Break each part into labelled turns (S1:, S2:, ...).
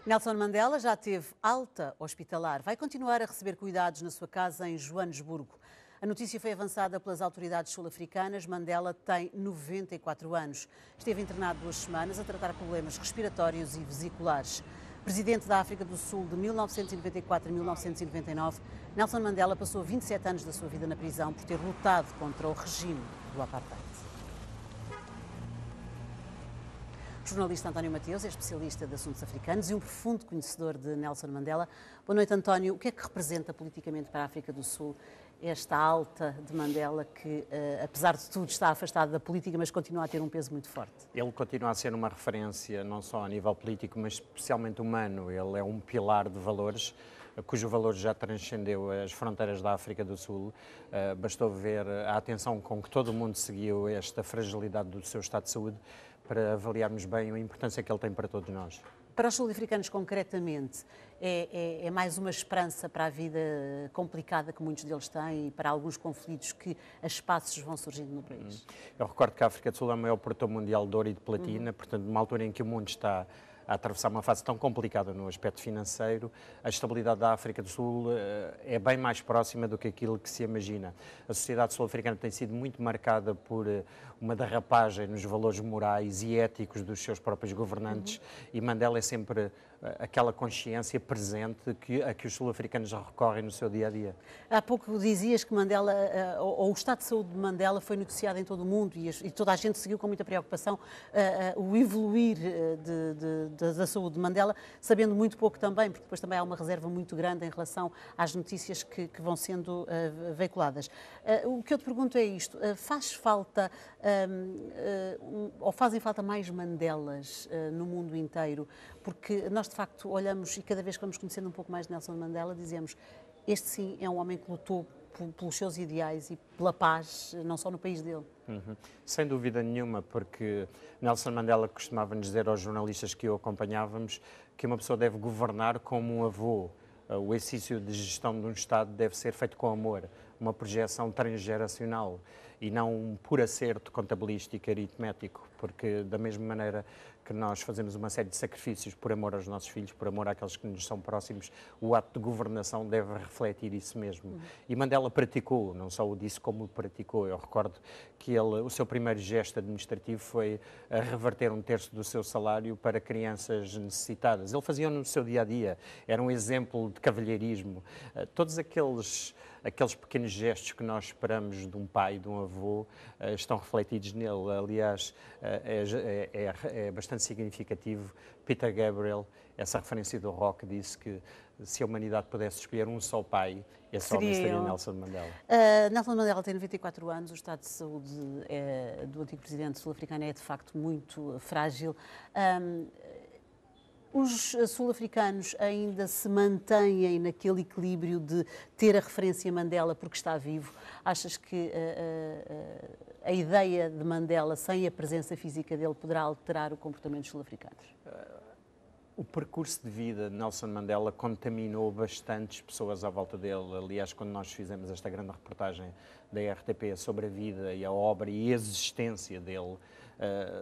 S1: Nelson Mandela já teve alta hospitalar. Vai continuar a receber cuidados na sua casa em Joanesburgo. A notícia foi avançada pelas autoridades sul-africanas. Mandela tem 94 anos. Esteve internado 2 semanas a tratar problemas respiratórios e vesiculares. Presidente da África do Sul de 1994 a 1999, Nelson Mandela passou 27 anos da sua vida na prisão por ter lutado contra o regime do apartheid. O jornalista António Mateus é especialista de assuntos africanos e um profundo conhecedor de Nelson Mandela. Boa noite, António. O que é que representa politicamente para a África do Sul esta alta de Mandela que, apesar de tudo, está afastado da política, mas continua a ter um peso muito forte?
S2: Ele continua a ser uma referência não só a nível político, mas especialmente humano. Ele é um pilar de valores, cujo valor já transcendeu as fronteiras da África do Sul. Bastou ver a atenção com que todo o mundo seguiu esta fragilidade do seu estado de saúde para avaliarmos bem a importância que ele tem para todos nós.
S1: Para os sul-africanos, concretamente, é mais uma esperança para a vida complicada que muitos deles têm e para alguns conflitos que a espaços vão surgindo no país?
S2: Eu recordo que a África do Sul é o maior produtor mundial de ouro e de platina, portanto, numa altura em que o mundo está a atravessar uma fase tão complicada no aspecto financeiro, a estabilidade da África do Sul é bem mais próxima do que aquilo que se imagina. A sociedade sul-africana tem sido muito marcada por uma derrapagem nos valores morais e éticos dos seus próprios governantes e Mandela é sempre aquela consciência presente a que os sul-africanos recorrem no seu dia-a-dia.
S1: Há pouco dizias que Mandela, ou o estado de saúde de Mandela foi noticiado em todo o mundo e toda a gente seguiu com muita preocupação o evoluir da saúde de Mandela, sabendo muito pouco também, porque depois também há uma reserva muito grande em relação às notícias que vão sendo veiculadas. O que eu te pergunto é isto, faz falta, ou fazem falta mais Mandelas no mundo inteiro? Porque nós, de facto, olhamos e cada vez que vamos conhecendo um pouco mais de Nelson Mandela, dizemos, este sim é um homem que lutou pelos seus ideais e pela paz, não só no país dele.
S2: Sem dúvida nenhuma, porque Nelson Mandela costumava-nos dizer aos jornalistas que o acompanhávamos que uma pessoa deve governar como um avô. O exercício de gestão de um Estado deve ser feito com amor, uma projeção transgeracional e não um puro acerto contabilístico e aritmético, porque da mesma maneira que nós fazemos uma série de sacrifícios por amor aos nossos filhos, por amor àqueles que nos são próximos, o ato de governação deve refletir isso mesmo. E Mandela praticou, não só o disse como o praticou. Eu recordo que o seu primeiro gesto administrativo foi reverter 1/3 do seu salário para crianças necessitadas. Ele fazia no seu dia-a-dia, era um exemplo de cavalheirismo. Todos aqueles pequenos gestos que nós esperamos de um pai, de um avô, estão refletidos nele. Aliás, é bastante significativo. Peter Gabriel, essa referência do rock, disse que se a humanidade pudesse escolher um só pai, esse homem seria Nelson Mandela.
S1: Nelson Mandela tem 94 anos, o estado de saúde do antigo presidente sul-africano é de facto muito frágil. Os sul-africanos ainda se mantêm naquele equilíbrio de ter a referência Mandela porque está vivo? Achas que a ideia de Mandela, sem a presença física dele, poderá alterar o comportamento dos sul-africanos?
S2: O percurso de vida de Nelson Mandela contaminou bastantes pessoas à volta dele. Aliás, quando nós fizemos esta grande reportagem da RTP sobre a vida e a obra e a existência dele,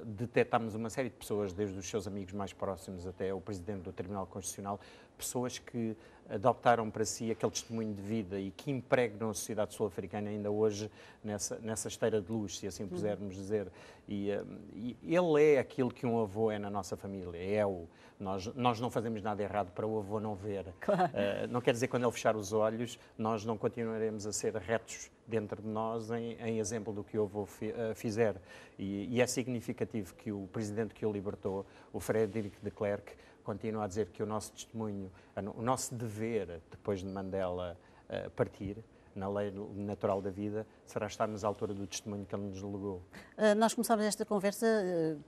S2: detectámos uma série de pessoas, desde os seus amigos mais próximos até o Presidente do Tribunal Constitucional, pessoas que adoptaram para si aquele testemunho de vida e que impregnam a sociedade sul-africana ainda hoje nessa esteira de luz, se assim pudermos dizer. E ele é aquilo que um avô é na nossa família, nós não fazemos nada errado para o avô não ver.
S1: Claro.
S2: Não quer dizer que quando ele fechar os olhos, nós não continuaremos a ser retos dentro de nós em exemplo do que o avô fizer. E é significativo que o presidente que o libertou, o Frederick de Klerk, continua a dizer que o nosso testemunho, o nosso dever, depois de Mandela partir, na lei natural da vida, será estarmos à altura do testemunho que ele nos legou.
S1: Nós começámos esta conversa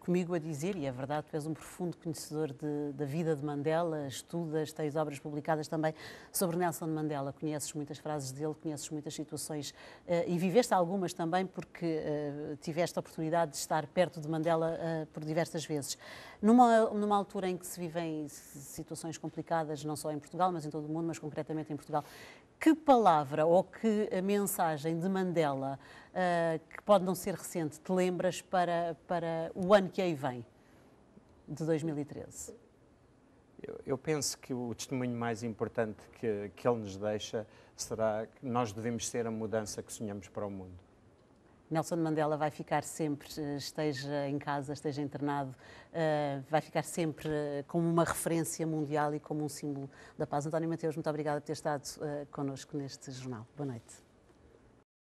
S1: comigo a dizer, e é verdade, tu és um profundo conhecedor da vida de Mandela, estudas, tens obras publicadas também sobre Nelson Mandela, conheces muitas frases dele, conheces muitas situações e viveste algumas também porque tiveste a oportunidade de estar perto de Mandela por diversas vezes. Numa altura em que se vivem situações complicadas, não só em Portugal, mas em todo o mundo, mas concretamente em Portugal, que palavra ou que mensagem de Mandela, que pode não ser recente, te lembras para o ano que aí vem, de 2013?
S2: Eu penso que o testemunho mais importante que ele nos deixa será que nós devemos ser a mudança que sonhamos para o mundo.
S1: Nelson Mandela vai ficar sempre, esteja em casa, esteja internado, vai ficar sempre como uma referência mundial e como um símbolo da paz. António Mateus, muito obrigada por ter estado connosco neste jornal. Boa noite.